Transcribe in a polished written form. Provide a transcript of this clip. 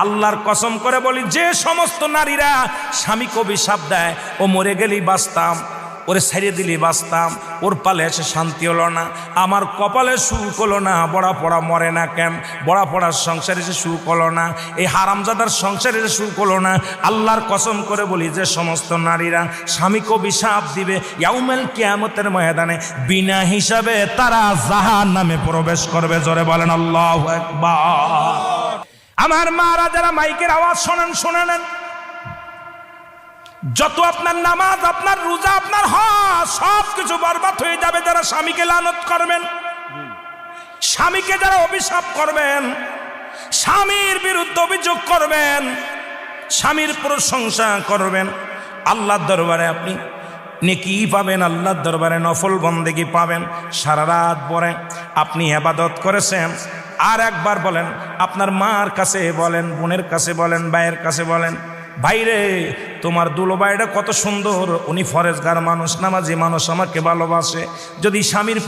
আল্লাহর কসম করে বলি, যে সমস্ত নারীরা স্বামীকে অভিশাপ দেয়, ও মরে গেলেই বাঁচতাম, ওরে ছেড়ে দিলেই বাঁচতাম, ওর পালে এসে শান্তি হলো না, আমার কপালে সুখ হলো না, বড়া পড়া মরে না কেন, বড়া পড়ার সংসারে এসে সুখ হলো না, এই হারামজাদার সংসারে এসে সুখ হলো না, আল্লাহর কসম করে বলি, যে সমস্ত নারীরা স্বামীকে অভিশাপ দিবে, ইয়াউমুল কিয়ামতের ময়দানে বিনা হিসাবে তারা জাহান্নামে প্রবেশ করবে। জোরে বলেন আল্লাহু আকবার। আমার মারা যারা মাইকের আওয়াজ শোনেন, শুনে নেন, যত আপনার নামাজ, আপনার রোজা, আপনার হজ সব কিছু বরবাদ হয়ে যাবে যারা স্বামীকে লানত করবেন, স্বামীকে যারা অভিশাপ করবেন, স্বামীর বিরুদ্ধে অভিযোগ করবেন, স্বামীর প্রশংসা করবেন। আল্লাহর দরবারে আপনি নেকি পাবেন, আল্লাহর দরবারে নফল বন্দেগী পাবেন। সারা রাত পরে আপনি ইবাদত করেছেন, আর একবার বলেন, আপনার মার কাছে বলেন, বোনের কাছে বলেন, ভাইয়ের কাছে বলেন, ভাইরে তোমার দুলো ভাইটা কত সুন্দর, উনি ফরেজগার মানুষ, নামাজি মানুষ, আমাকে ভালোবাসে। যদি স্বামীর